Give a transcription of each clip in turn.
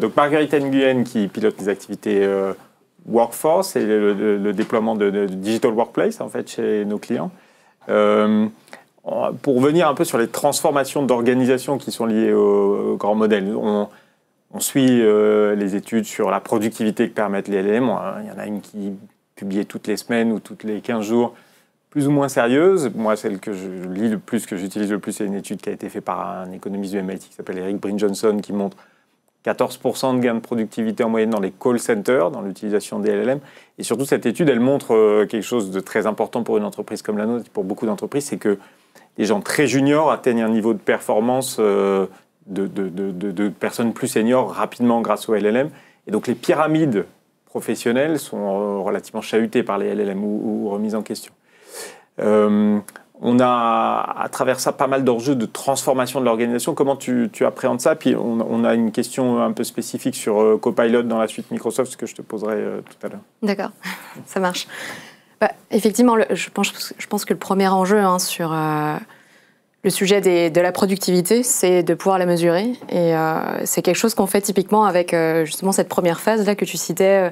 donc Marguerite Nguyen qui pilote les activités Workforce et le déploiement de Digital Workplace en fait, chez nos clients. Pour revenir un peu sur les transformations d'organisation qui sont liées au grand modèle, on suit les études sur la productivité que permettent les LLM. Il y en a une qui est publiée toutes les semaines ou toutes les 15 jours, plus ou moins sérieuse. Moi, celle que je lis le plus, que j'utilise le plus, c'est une étude qui a été faite par un économiste du MIT qui s'appelle Eric Brin-Johnson, qui montre 14% de gains de productivité en moyenne dans les call centers, dans l'utilisation des LLM. Et surtout, cette étude, elle montre quelque chose de très important pour une entreprise comme la nôtre, pour beaucoup d'entreprises, c'est que les gens très juniors atteignent un niveau de performance de personnes plus seniors rapidement grâce aux LLM. Et donc, les pyramides professionnelles sont relativement chahutées par les LLM ou remises en question. On a, à travers ça, pas mal d'enjeux de transformation de l'organisation. Comment tu appréhendes ça? Puis on a une question un peu spécifique sur Copilot dans la suite Microsoft, ce que je te poserai tout à l'heure. D'accord, ça marche. Effectivement, je pense que le premier enjeu sur le sujet de la productivité, c'est de pouvoir la mesurer. Et c'est quelque chose qu'on fait typiquement avec justement cette première phase-là que tu citais,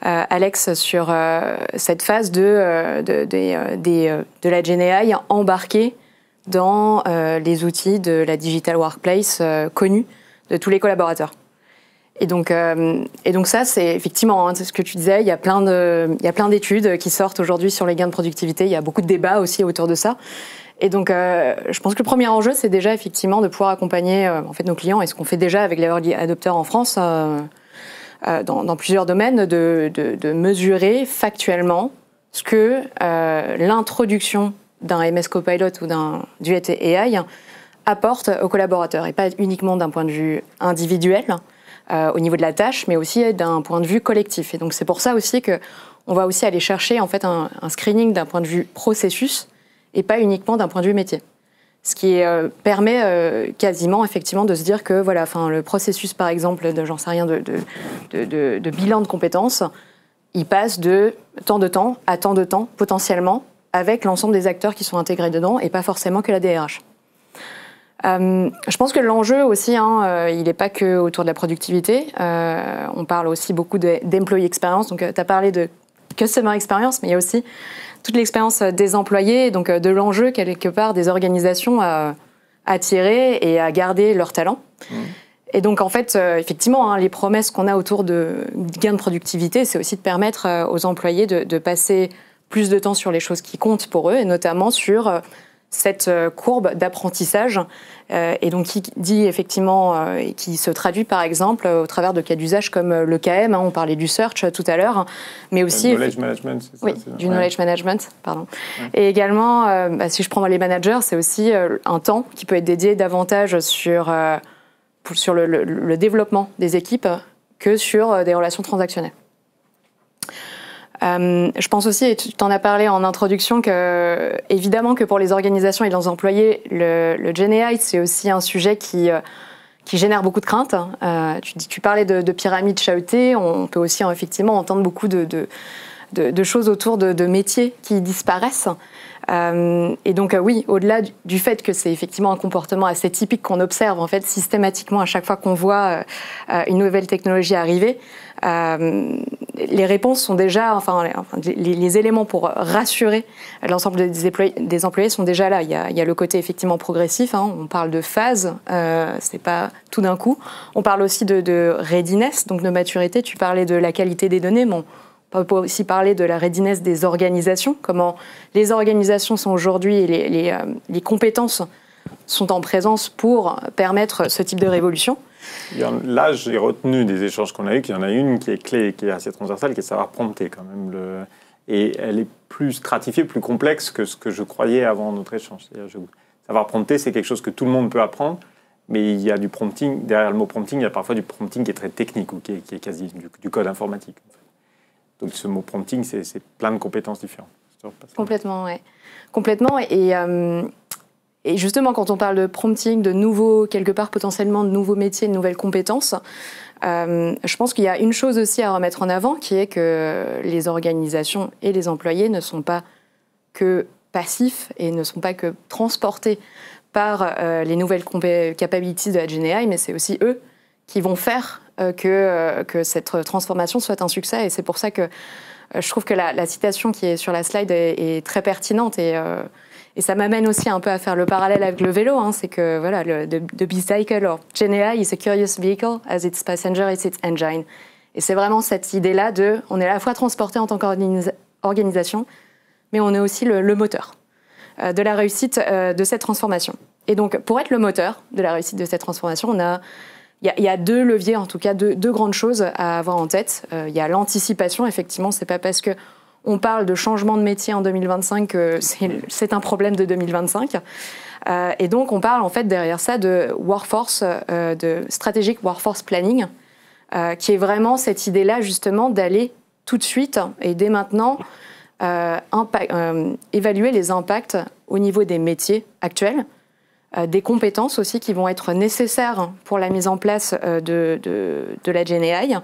Alex, sur cette phase de la GenAI embarquée dans les outils de la Digital Workplace connus de tous les collaborateurs. Et donc ça, c'est effectivement c'est ce que tu disais, il y a plein d'études qui sortent aujourd'hui sur les gains de productivité, il y a beaucoup de débats aussi autour de ça. Et donc, je pense que le premier enjeu, c'est déjà effectivement de pouvoir accompagner en fait, nos clients, et ce qu'on fait déjà avec les early adopters en France, dans plusieurs domaines, de mesurer factuellement ce que l'introduction d'un MS Copilot ou d'un Duet AI apporte aux collaborateurs, et pas uniquement d'un point de vue individuel, au niveau de la tâche, mais aussi d'un point de vue collectif. Et donc, c'est pour ça aussi qu'on va aussi aller chercher en fait, un screening d'un point de vue processus, et pas uniquement d'un point de vue métier. Ce qui permet quasiment effectivement de se dire que voilà, le processus par exemple j'en sais rien, de bilan de compétences, il passe de tant de temps à tant de temps potentiellement avec l'ensemble des acteurs qui sont intégrés dedans et pas forcément que la DRH. Je pense que l'enjeu aussi, il n'est pas que autour de la productivité. On parle aussi beaucoup d'employee experience. Donc tu as parlé de customer experience, mais il y a aussi toute l'expérience des employés, donc de l'enjeu quelque part des organisations à attirer et à garder leurs talents. Et donc en fait, effectivement, les promesses qu'on a autour de gains de productivité, c'est aussi de permettre aux employés de passer plus de temps sur les choses qui comptent pour eux, et notamment sur cette courbe d'apprentissage, et donc qui dit effectivement, et qui se traduit par exemple au travers de cas d'usage comme le KM, on parlait du search tout à l'heure, mais aussi... Knowledge management, c'est ça? Oui, du knowledge management, pardon. Ouais. Et également, si je prends les managers, c'est aussi un temps qui peut être dédié davantage sur le développement des équipes que sur des relations transactionnelles. Je pense aussi, et tu t'en as parlé en introduction, que évidemment que pour les organisations et leurs employés, le GenAI, c'est aussi un sujet qui génère beaucoup de craintes. Tu parlais de pyramides chahutées, on peut aussi effectivement entendre beaucoup de choses autour de métiers qui disparaissent. Et donc oui, au-delà du fait que c'est effectivement un comportement assez typique qu'on observe en fait systématiquement à chaque fois qu'on voit une nouvelle technologie arriver, les réponses sont déjà, les éléments pour rassurer l'ensemble des employés sont déjà là. Il y a le côté effectivement progressif, on parle de phase, c'est pas tout d'un coup. On parle aussi de readiness, donc de maturité. Tu parlais de la qualité des données, mais on peut aussi parler de la readiness des organisations, comment les organisations sont aujourd'hui et les compétences sont en présence pour permettre ce type de révolution. Là, j'ai retenu des échanges qu'on a eus, qu'il y en a une qui est clé, qui est assez transversale, qui est savoir prompter quand même. Et elle est plus stratifiée, plus complexe que ce que je croyais avant notre échange. Savoir prompter, c'est quelque chose que tout le monde peut apprendre, mais il y a du prompting. Derrière le mot prompting, il y a parfois du prompting qui est très technique ou qui est quasi du code informatique. En fait. Donc ce mot prompting, c'est plein de compétences différentes. Complètement, oui. Complètement. Et justement, quand on parle de prompting, de nouveaux, quelque part potentiellement de nouveaux métiers, de nouvelles compétences, je pense qu'il y a une chose aussi à remettre en avant, qui est que les organisations et les employés ne sont pas que passifs et ne sont pas que transportés par les nouvelles capabilities de la GenAI, mais c'est aussi eux qui vont faire que cette transformation soit un succès. Et c'est pour ça que je trouve que la citation qui est sur la slide est très pertinente. Et ça m'amène aussi un peu à faire le parallèle avec le vélo. C'est que voilà, the bicycle or GenAI is a curious vehicle as its passenger is its engine. Et c'est vraiment cette idée-là on est à la fois transporté en tant qu'organisation, mais on est aussi le moteur de la réussite de cette transformation. Et donc, pour être le moteur de la réussite de cette transformation, il y a deux leviers, en tout cas, deux grandes choses à avoir en tête. Il y a l'anticipation, effectivement, c'est pas parce qu'on parle de changement de métier en 2025 que c'est un problème de 2025. Et donc, on parle en fait derrière ça de workforce, de strategic workforce planning, qui est vraiment cette idée-là, justement, d'aller tout de suite et dès maintenant évaluer les impacts au niveau des métiers actuels, des compétences aussi qui vont être nécessaires pour la mise en place de la GenAI.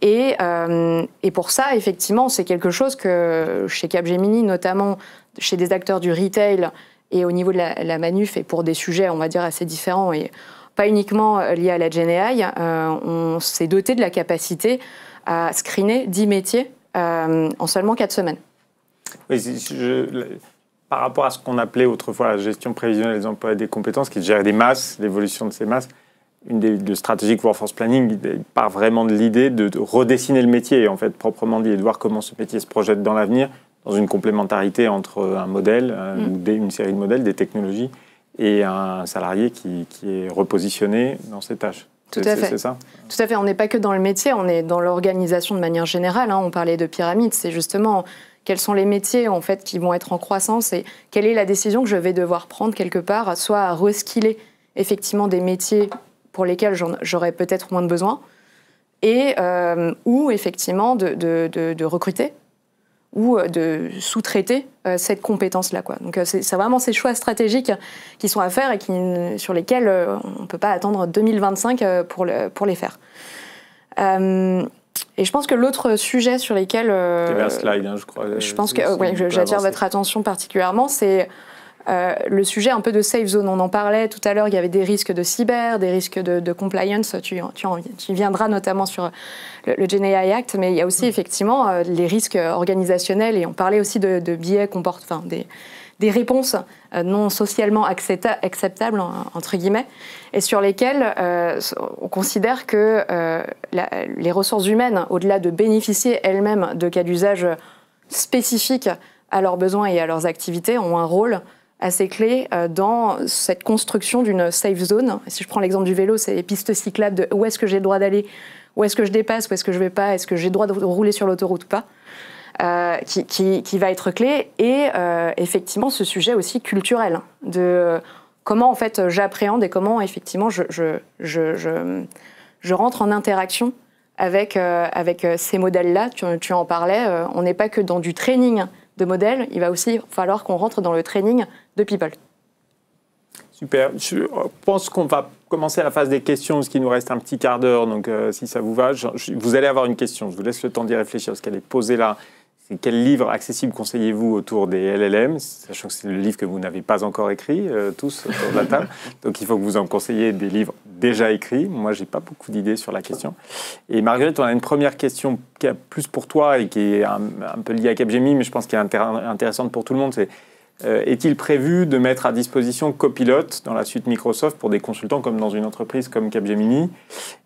Et pour ça, effectivement, c'est quelque chose que chez Capgemini, notamment chez des acteurs du retail et au niveau de la manuf, et pour des sujets, on va dire, assez différents et pas uniquement liés à la GenAI, on s'est doté de la capacité à screener 10 métiers en seulement 4 semaines. Oui, par rapport à ce qu'on appelait autrefois la gestion prévisionnelle des emplois et des compétences, qui gérait des masses, l'évolution de ces masses, le strategic workforce planning part vraiment de l'idée de redessiner le métier, en fait, proprement dit, et de voir comment ce métier se projette dans l'avenir, dans une complémentarité entre un modèle, une série de modèles, des technologies, et un salarié qui est repositionné dans ses tâches. Tout à fait. C'est ça ? Tout à fait. On n'est pas que dans le métier, on est dans l'organisation de manière générale. On parlait de pyramide, c'est justement quels sont les métiers en fait qui vont être en croissance et quelle est la décision que je vais devoir prendre quelque part, soit à reskiller effectivement des métiers pour lesquels j'aurais peut-être moins de besoin, et ou effectivement de recruter ou de sous-traiter cette compétence-là, quoi. Donc c'est vraiment ces choix stratégiques qui sont à faire et sur lesquels on ne peut pas attendre 2025 pour les faire. Et je pense que l'autre sujet sur lesquels... Il y avait un slide, je crois. Je pense que j'attire votre attention particulièrement, c'est le sujet un peu de safe zone. On en parlait tout à l'heure, il y avait des risques de cyber, des risques de compliance. Tu viendras notamment sur le GenAI Act, mais il y a aussi effectivement les risques organisationnels, et on parlait aussi de biais des réponses non socialement acceptables, entre guillemets, et sur lesquelles on considère que les ressources humaines, au-delà de bénéficier elles-mêmes de cas d'usage spécifiques à leurs besoins et à leurs activités, ont un rôle assez clé dans cette construction d'une safe zone. Si je prends l'exemple du vélo, c'est les pistes cyclables de où est-ce que j'ai le droit d'aller, où est-ce que je dépasse, où est-ce que je ne vais pas, est-ce que j'ai le droit de rouler sur l'autoroute ou pas, qui va être clé. Et effectivement, ce sujet aussi culturel, de comment en fait j'appréhende et comment effectivement je rentre en interaction avec ces modèles-là. Tu en parlais, on n'est pas que dans du training de modèles, il va aussi falloir qu'on rentre dans le training de people. Super. Je pense qu'on va commencer la phase des questions, parce qu'il nous reste un petit quart d'heure. Donc, si ça vous va, vous allez avoir une question. Je vous laisse le temps d'y réfléchir, parce qu'elle est posée là. C'est quel livre accessible conseillez-vous autour des LLM, sachant que c'est le livre que vous n'avez pas encore écrit, tous autour de la table. Donc, il faut que vous en conseilliez des livres déjà écrits. Moi, je n'ai pas beaucoup d'idées sur la question. Et Marguerite, on a une première question qui est plus pour toi et qui est un peu liée à Capgemini, mais je pense qu'elle est intéressante pour tout le monde. C'est est-il prévu de mettre à disposition Copilot dans la suite Microsoft pour des consultants comme dans une entreprise comme Capgemini?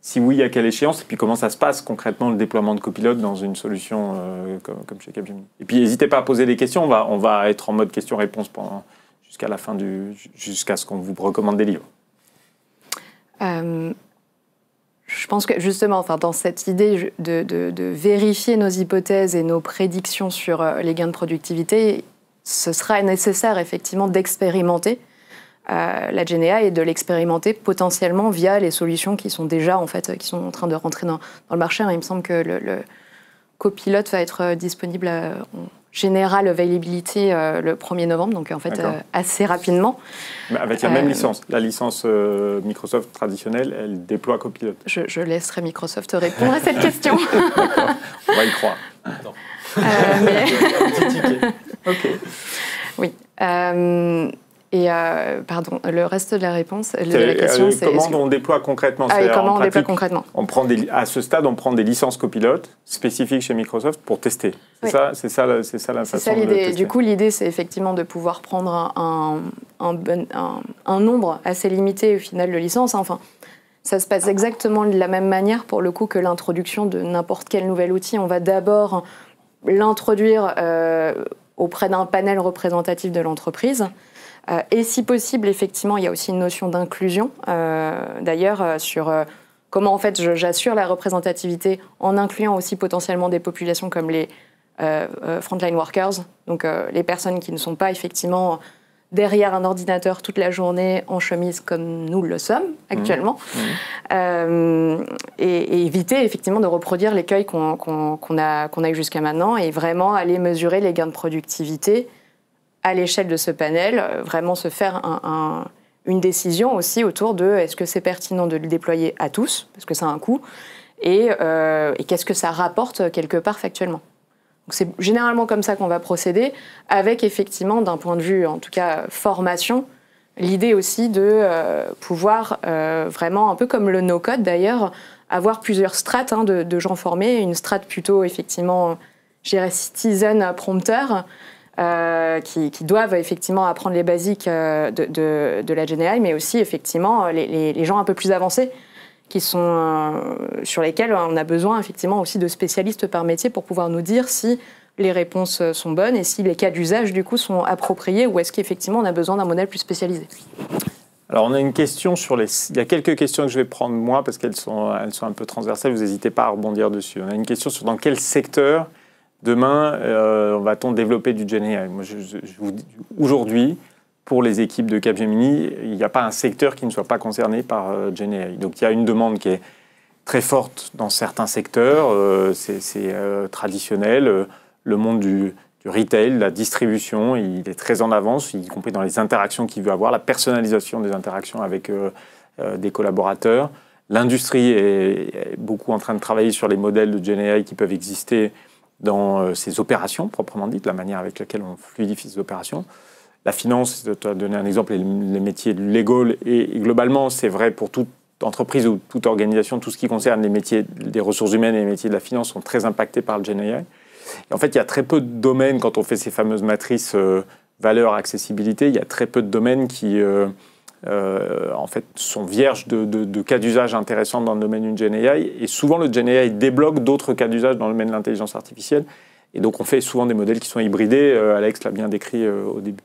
Si oui, à quelle échéance? Et puis comment ça se passe concrètement le déploiement de Copilot dans une solution comme chez Capgemini? Et puis n'hésitez pas à poser des questions, on va être en mode questions-réponses jusqu'à la fin jusqu'à ce qu'on vous recommande des livres. Je pense que justement, dans cette idée de vérifier nos hypothèses et nos prédictions sur les gains de productivité, ce sera nécessaire effectivement d'expérimenter la GenAI et de l'expérimenter potentiellement via les solutions qui sont déjà qui sont en train de rentrer dans le marché. Il me semble que le Copilot va être disponible en général availability le 1er novembre, donc en fait assez rapidement. Mais avec la même licence, la licence Microsoft traditionnelle, elle déploie Copilot. Je laisserai Microsoft répondre à cette question. D'accord, on va y croire. Mais... Ok. Oui. Et pardon, le reste de la réponse, de la question, c'est comment on déploie concrètement. Comment on déploie concrètement. À ce stade, on prend des licences copilotes spécifiques chez Microsoft pour tester. C'est ça la façon de tester. Du coup, l'idée, c'est effectivement de pouvoir prendre un nombre assez limité au final de licences. Enfin, ça se passe exactement de la même manière pour le coup que l'introduction de n'importe quel nouvel outil. On va d'abord l'introduire auprès d'un panel représentatif de l'entreprise. Et si possible, effectivement, il y a aussi une notion d'inclusion, d'ailleurs, sur comment en fait j'assure la représentativité en incluant aussi potentiellement des populations comme les frontline workers, donc les personnes qui ne sont pas effectivement derrière un ordinateur toute la journée en chemise comme nous le sommes actuellement, et éviter effectivement de reproduire l'écueil qu'on a eu jusqu'à maintenant et vraiment aller mesurer les gains de productivité à l'échelle de ce panel, vraiment se faire une décision aussi autour de est-ce que c'est pertinent de le déployer à tous, parce que ça a un coût, et qu'est-ce que ça rapporte quelque part factuellement. Donc c'est généralement comme ça qu'on va procéder, avec effectivement, d'un point de vue, en tout cas, formation, l'idée aussi de pouvoir vraiment, un peu comme le no-code d'ailleurs, avoir plusieurs strates de gens formés, une strate plutôt, effectivement, je dirais citizen prompteur, qui doivent effectivement apprendre les basiques de la GenAI, mais aussi effectivement les gens un peu plus avancés qui sont, sur lesquels on a besoin effectivement aussi de spécialistes par métier pour pouvoir nous dire si les réponses sont bonnes et si les cas d'usage du coup sont appropriés ou est-ce qu'effectivement on a besoin d'un modèle plus spécialisé. Alors on a une question il y a quelques questions que je vais prendre moi parce qu'elles sont un peu transversales, vous n'hésitez pas à rebondir dessus. On a une question sur dans quel secteur demain, va-t-on développer du GenAI ? Moi, je vous dis, aujourd'hui, pour les équipes de Capgemini, il n'y a pas un secteur qui ne soit pas concerné par GenAI. Donc, il y a une demande qui est très forte dans certains secteurs. C'est traditionnel. Le monde du retail, la distribution, il est très en avance, y compris dans les interactions qu'il veut avoir, la personnalisation des interactions avec des collaborateurs. L'industrie est beaucoup en train de travailler sur les modèles de GenAI qui peuvent exister dans ces opérations, proprement dites, la manière avec laquelle on fluidifie ces opérations. La finance, tu as donné un exemple, les métiers du legal, et globalement, c'est vrai pour toute entreprise ou toute organisation, tout ce qui concerne les métiers des ressources humaines et les métiers de la finance sont très impactés par le GenAI. Et en fait, il y a très peu de domaines, quand on fait ces fameuses matrices valeur, accessibilité, il y a très peu de domaines qui en fait, sont vierges de cas d'usage intéressants dans le domaine du GenAI. Et souvent, le GenAI débloque d'autres cas d'usage dans le domaine de l'intelligence artificielle. Et donc, on fait souvent des modèles qui sont hybridés. Alex l'a bien décrit au début.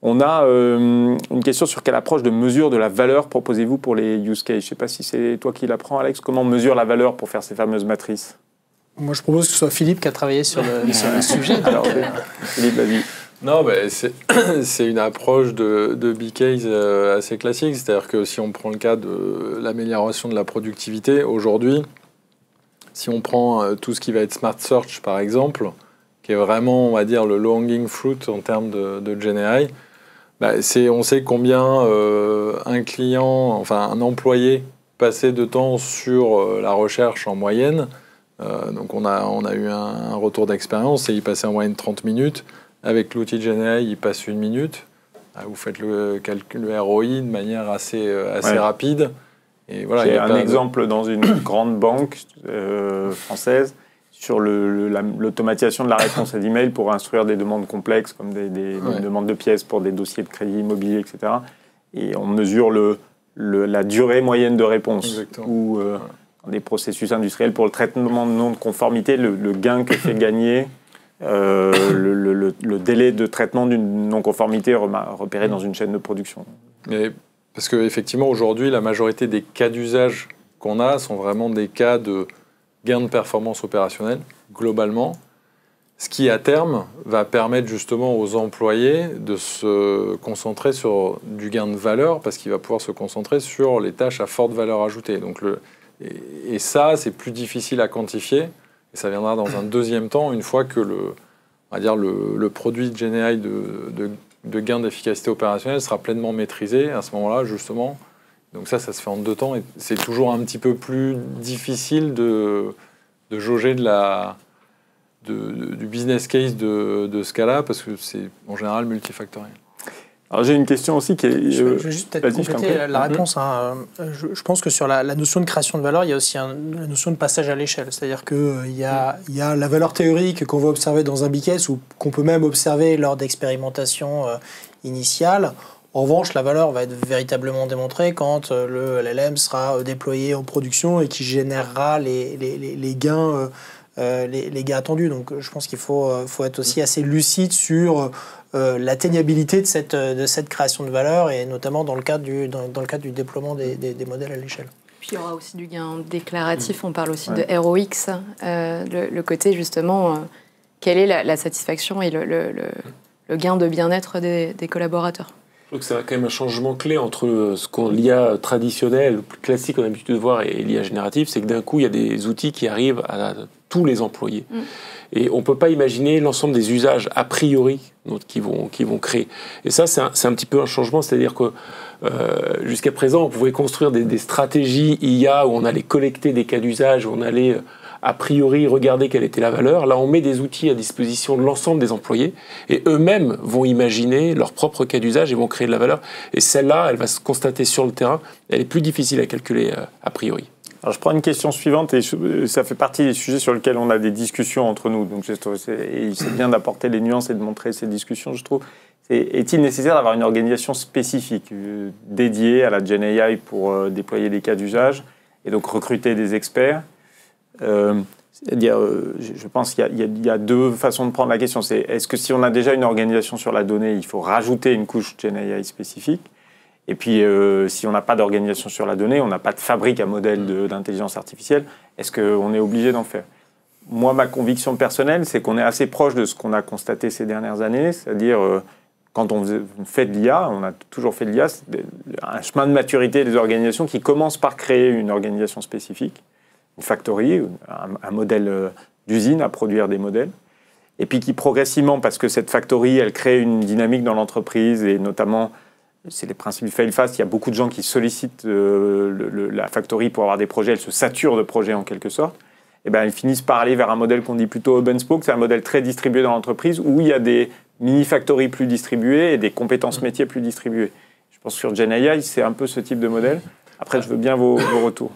On a une question sur quelle approche de mesure de la valeur proposez-vous pour les use cases. Je ne sais pas si c'est toi qui l'apprends, Alex. Comment on mesure la valeur pour faire ces fameuses matrices ? Moi, je propose que ce soit Philippe qui a travaillé sur le sujet. Alors, Philippe, vas-y. Non, c'est une approche de B-Case assez classique. C'est-à-dire que si on prend le cas de l'amélioration de la productivité, aujourd'hui, si on prend tout ce qui va être Smart Search, par exemple, qui est vraiment, on va dire, le low-hanging fruit en termes de GenAI, on sait combien un employé passait de temps sur la recherche en moyenne. Donc on a eu un retour d'expérience et il passait en moyenne 30 minutes. Avec l'outil GenAI, il passe 1 minute. Vous faites le ROI de manière assez rapide. Et voilà, j'ai un exemple dans une grande banque française sur l'automatisation de la réponse à l'email pour instruire des demandes complexes comme des demandes de pièces pour des dossiers de crédit immobilier, etc. Et on mesure la durée moyenne de réponse. Ou dans des processus industriels pour le traitement de non-conformité, le gain que fait gagner le délai de traitement d'une non-conformité repérée dans une chaîne de production. Mais parce qu'effectivement, aujourd'hui, la majorité des cas d'usage qu'on a sont vraiment des cas de gain de performance opérationnelle, globalement, ce qui, à terme, va permettre justement aux employés de se concentrer sur du gain de valeur, parce qu'il va pouvoir se concentrer sur les tâches à forte valeur ajoutée. Donc et ça, c'est plus difficile à quantifier. Et ça viendra dans un deuxième temps, une fois que le produit de GenAI de gain d'efficacité opérationnelle sera pleinement maîtrisé à ce moment-là, justement. Donc ça se fait en 2 temps. Et c'est toujours un petit peu plus difficile de jauger du business case de ce cas-là, parce que c'est en général multifactoriel. Alors j'ai une question aussi qui est... Je vais juste peut-être compléter la réponse. Je pense que sur la notion de création de valeur, il y a aussi la notion de passage à l'échelle. C'est-à-dire qu'il y a la valeur théorique qu'on va observer dans un BKS ou qu'on peut même observer lors d'expérimentations initiales. En revanche, la valeur va être véritablement démontrée quand le LLM sera déployé en production et qui générera les gains attendus. Donc je pense qu'il faut être aussi assez lucide sur l'atteignabilité de cette création de valeur, et notamment dans le cadre du déploiement des modèles à l'échelle. Puis il y aura aussi du gain déclaratif, on parle aussi de ROX, le côté justement, quelle est la satisfaction et le gain de bien-être des collaborateurs. Je trouve que c'est quand même un changement clé entre ce qu'on l'IA traditionnelle, le plus classique qu'on a l'habitude de voir, et l'IA générative, c'est que d'un coup, il y a des outils qui arrivent à tous les employés. Et on ne peut pas imaginer l'ensemble des usages a priori qui vont créer. Et ça, c'est un petit peu un changement, c'est-à-dire que jusqu'à présent, on pouvait construire des stratégies IA où on allait collecter des cas d'usage, où on allait a priori regarder quelle était la valeur. Là, on met des outils à disposition de l'ensemble des employés et eux-mêmes vont imaginer leur propre cas d'usage et vont créer de la valeur. Et celle-là, elle va se constater sur le terrain. Elle est plus difficile à calculer a priori. Alors, je prends une question suivante et ça fait partie des sujets sur lesquels on a des discussions entre nous. Donc, c'est bien d'apporter les nuances et de montrer ces discussions, je trouve. Est-il nécessaire d'avoir une organisation spécifique dédiée à la GenAI pour déployer des cas d'usage et donc recruter des experts? C'est-à-dire, je pense qu'il y a deux façons de prendre la question. Est-ce que si on a déjà une organisation sur la donnée, il faut rajouter une couche GenAI spécifique? Et puis, si on n'a pas d'organisation sur la donnée, on n'a pas de fabrique à modèle d'intelligence artificielle, est-ce qu'on est obligé d'en faire? Moi, ma conviction personnelle, c'est qu'on est assez proche de ce qu'on a constaté ces dernières années, c'est-à-dire quand on fait de l'IA, on a toujours fait de l'IA, c'est un chemin de maturité des organisations qui commence par créer une organisation spécifique, une factory, un modèle d'usine à produire des modèles, et puis qui progressivement, parce que cette factory, elle crée une dynamique dans l'entreprise, et notamment, c'est les principes du fail fast, il y a beaucoup de gens qui sollicitent la factory pour avoir des projets, elle se sature de projets en quelque sorte, et bien ils finissent par aller vers un modèle qu'on dit plutôt hub and spoke, c'est un modèle très distribué dans l'entreprise, où il y a des mini-factories plus distribuées et des compétences métiers plus distribuées. Je pense que sur GenAI, c'est un peu ce type de modèle. Après, je veux bien vos retours.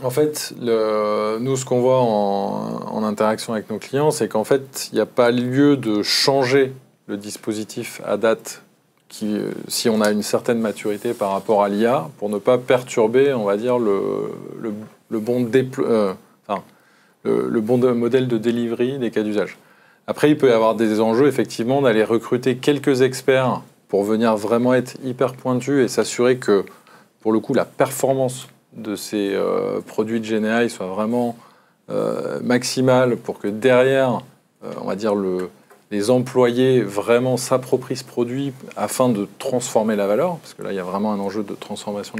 En fait, nous, ce qu'on voit en interaction avec nos clients, c'est qu'en fait, il n'y a pas lieu de changer le dispositif à date si on a une certaine maturité par rapport à l'IA, pour ne pas perturber, on va dire, le bon modèle de delivery des cas d'usage. Après, il peut y avoir des enjeux, effectivement, d'aller recruter quelques experts pour venir vraiment être hyper pointus et s'assurer que, pour le coup, la performance de ces produits de GenAI soit vraiment maximale pour que derrière, on va dire, les employés vraiment s'approprient ce produit afin de transformer la valeur, parce que là, il y a vraiment un enjeu de transformation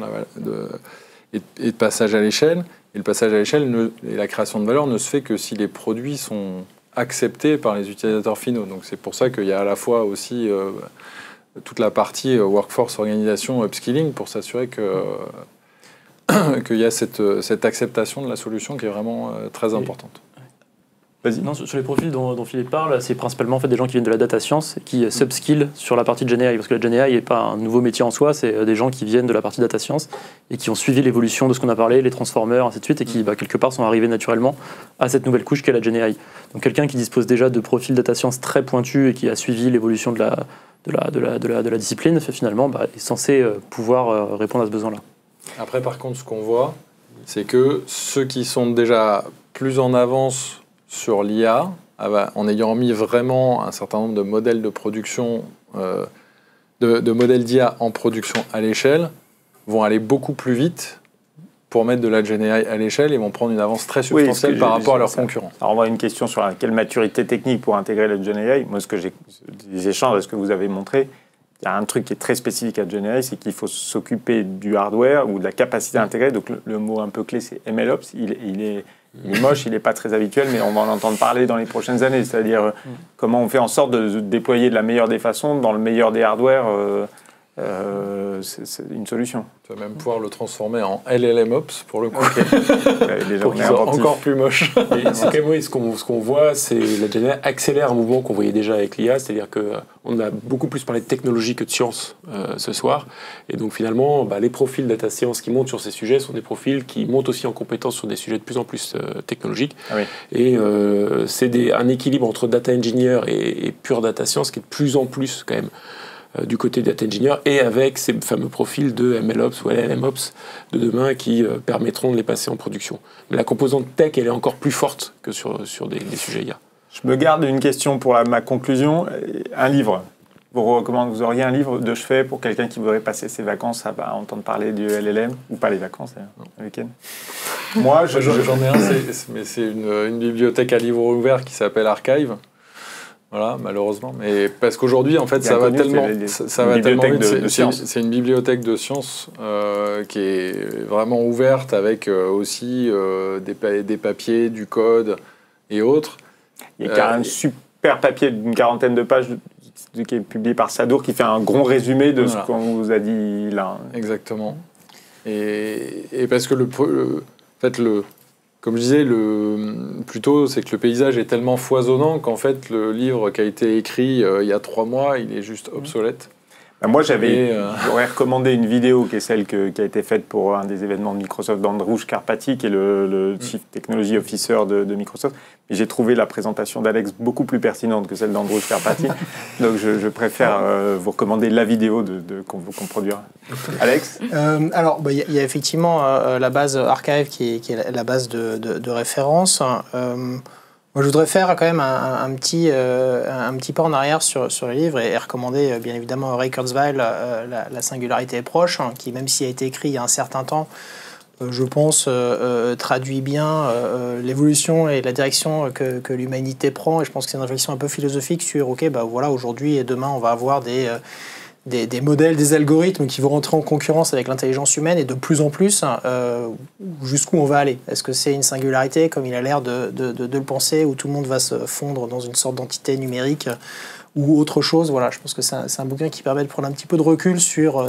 et de passage à l'échelle. Et le passage à l'échelle et la création de valeur ne se fait que si les produits sont acceptés par les utilisateurs finaux. Donc c'est pour ça qu'il y a à la fois aussi toute la partie workforce, organisation, upskilling, pour s'assurer qu'il y a cette acceptation de la solution qui est vraiment très importante. Vas-y. Non, sur les profils dont Philippe parle, c'est principalement en fait, des gens qui viennent de la data science et qui subskill sur la partie de GenAI, parce que la GenAI n'est pas un nouveau métier en soi, c'est des gens qui viennent de la partie data science et qui ont suivi l'évolution de ce qu'on a parlé, les transformers, ainsi de suite, et qui, quelque part, sont arrivés naturellement à cette nouvelle couche qu'est la GenAI. Donc quelqu'un qui dispose déjà de profils data science très pointus et qui a suivi l'évolution de la discipline, finalement, est censé pouvoir répondre à ce besoin-là. Après, par contre, ce qu'on voit, c'est que ceux qui sont déjà plus en avance sur l'IA, en ayant mis vraiment un certain nombre de modèles de production, de modèles d'IA en production à l'échelle, vont aller beaucoup plus vite pour mettre de la GenAI à l'échelle et vont prendre une avance très substantielle par rapport à leurs concurrents. Alors on voit une question sur quelle maturité technique pour intégrer la GenAI. Moi, les échanges, ce que vous avez montré, il y a un truc qui est très spécifique à GenAI, c'est qu'il faut s'occuper du hardware ou de la capacité à intégrer. Donc le mot un peu clé, c'est MLOps. Il est moche, il n'est pas très habituel, mais on va en entendre parler dans les prochaines années. C'est-à-dire comment on fait en sorte de déployer de la meilleure des façons, dans le meilleur des hardware, c'est une solution. Tu vas même pouvoir le transformer en LLMOps pour le coup. Pour qu'il soit encore plus moche. C'est quand même, ce qu'on voit, c'est la GenAI accélère un mouvement qu'on voyait déjà avec l'IA, c'est-à-dire qu'on a beaucoup plus parlé de technologie que de science ce soir. Et donc finalement, les profils data science qui montent sur ces sujets sont des profils qui montent aussi en compétence sur des sujets de plus en plus technologiques. Ah oui. Et c'est un équilibre entre data engineer et pure data science qui est de plus en plus quand même du côté data engineer, et avec ces fameux profils de MLOps ou LLMOps de demain qui permettront de les passer en production. Mais la composante tech, elle est encore plus forte que sur des sujets IA. Je me garde une question pour ma conclusion. Un livre. Vous auriez un livre de chevet pour quelqu'un qui voudrait passer ses vacances à entendre parler du LLM, ou pas les vacances, le week-end? Moi, j'en ai un, mais c'est une bibliothèque à livre ouvert qui s'appelle Archive. Voilà, malheureusement. Mais parce qu'aujourd'hui, en fait, ça va tellement vite. C'est une bibliothèque de sciences qui est vraiment ouverte avec aussi des papiers, du code et autres. Il y a un super papier d'une 40aine de pages qui est publié par Sadour qui fait un gros résumé de ce qu'on vous a dit là. Exactement. Et parce que comme je disais, plutôt, c'est que le paysage est tellement foisonnant qu'en fait, le livre qui a été écrit il y a 3 mois, il est juste obsolète. Moi, j'aurais recommandé une vidéo qui est celle qui a été faite pour un des événements de Microsoft d'Androuj Karpati, qui est le Chief Technology Officer de Microsoft. Et j'ai trouvé la présentation d'Alex beaucoup plus pertinente que celle d'Androuj Karpati. Donc, je préfère vous recommander la vidéo qu'on produira. Alex ? Alors, il y a effectivement la base Archive qui est la base de référence. Moi, je voudrais faire quand même un petit pas en arrière sur les livres et recommander bien évidemment Ray Kurzweil, La singularité est proche, qui, même s'il a été écrit il y a un certain temps, je pense, traduit bien l'évolution et la direction que l'humanité prend. Et je pense que c'est une réflexion un peu philosophique sur, aujourd'hui et demain, on va avoir des modèles, des algorithmes qui vont rentrer en concurrence avec l'intelligence humaine, et de plus en plus, jusqu'où on va aller? Est-ce que c'est une singularité, comme il a l'air de le penser, où tout le monde va se fondre dans une sorte d'entité numérique ou autre chose? Voilà, je pense que c'est un bouquin qui permet de prendre un petit peu de recul sur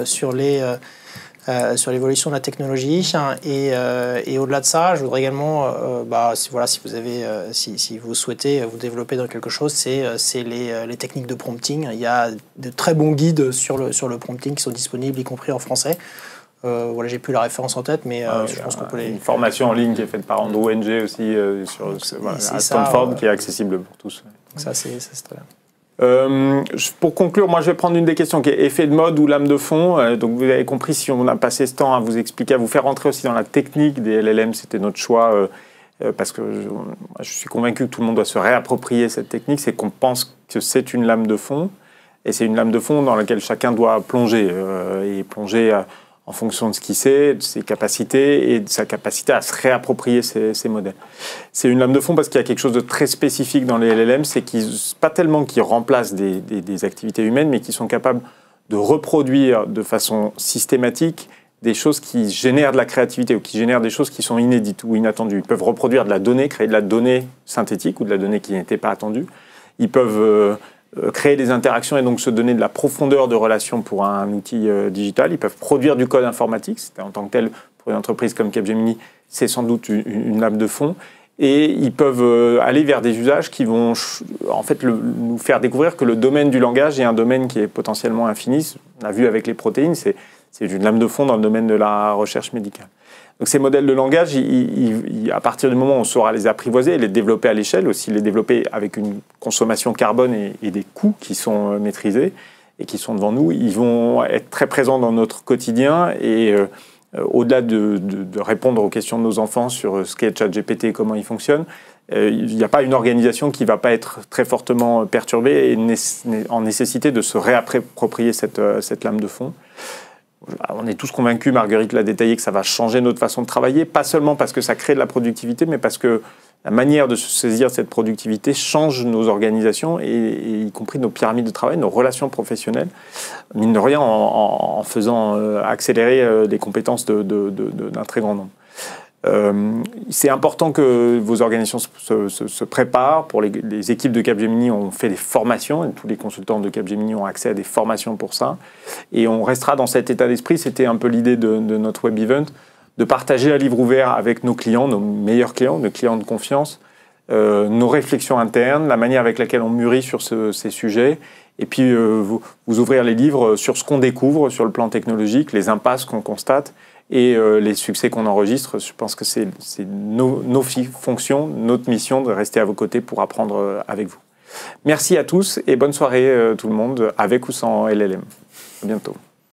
l'évolution de la technologie. Et au-delà de ça, je voudrais également, si vous souhaitez vous développer dans quelque chose, c'est les techniques de prompting. Il y a de très bons guides sur le prompting qui sont disponibles, y compris en français. J'ai plus la référence en tête, mais je pense qu'on peut les... Une formation en ligne qui est faite par Andrew Ng aussi à Stanford, qui est accessible pour tous. Donc ça, c'est très bien. Pour conclure, moi je vais prendre une des questions qui est effet de mode ou lame de fond. Donc vous avez compris, si on a passé ce temps à vous expliquer, à vous faire rentrer aussi dans la technique des LLM, c'était notre choix, parce que je suis convaincu que tout le monde doit se réapproprier cette technique. C'est qu'on pense que c'est une lame de fond, et c'est une lame de fond dans laquelle chacun doit plonger, et plonger en fonction de ce qu'il sait, de ses capacités et de sa capacité à se réapproprier ces modèles. C'est une lame de fond parce qu'il y a quelque chose de très spécifique dans les LLM, c'est pas tellement qu'ils remplacent des activités humaines, mais qu'ils sont capables de reproduire de façon systématique des choses qui génèrent de la créativité ou qui génèrent des choses qui sont inédites ou inattendues. Ils peuvent reproduire de la donnée, créer de la donnée synthétique ou de la donnée qui n'était pas attendue. Ils peuvent créer des interactions et donc se donner de la profondeur de relation pour un outil digital. Ils peuvent produire du code informatique. En tant que tel, pour une entreprise comme Capgemini, c'est sans doute une lame de fond. Et ils peuvent aller vers des usages qui vont en fait nous faire découvrir que le domaine du langage est un domaine qui est potentiellement infini. On a vu avec les protéines, c'est une lame de fond dans le domaine de la recherche médicale. Donc ces modèles de langage, à partir du moment où on saura les apprivoiser et les développer à l'échelle, aussi les développer avec une consommation carbone et des coûts qui sont maîtrisés et qui sont devant nous, ils vont être très présents dans notre quotidien. Et au-delà de répondre aux questions de nos enfants sur ce qu'est ChatGPT et comment il fonctionne, il n'y a pas une organisation qui ne va pas être très fortement perturbée et en nécessité de se réapproprier cette lame de fond. On est tous convaincus, Marguerite l'a détaillé, que ça va changer notre façon de travailler, pas seulement parce que ça crée de la productivité, mais parce que la manière de se saisir de cette productivité change nos organisations, et y compris nos pyramides de travail, nos relations professionnelles, mine de rien, en faisant accélérer les compétences d'un très grand nombre. C'est important que vos organisations se préparent. Pour les équipes de Capgemini, on fait des formations, et tous les consultants de Capgemini ont accès à des formations pour ça. Et on restera dans cet état d'esprit. C'était un peu l'idée de notre web event, de partager à livre ouvert avec nos clients, nos meilleurs clients, nos clients de confiance, nos réflexions internes, la manière avec laquelle on mûrit sur ces sujets, et puis vous ouvrir les livres sur ce qu'on découvre sur le plan technologique, les impasses qu'on constate et les succès qu'on enregistre. Je pense que c'est nos fonctions, notre mission de rester à vos côtés pour apprendre avec vous. Merci à tous et bonne soirée tout le monde, avec ou sans LLM. À bientôt.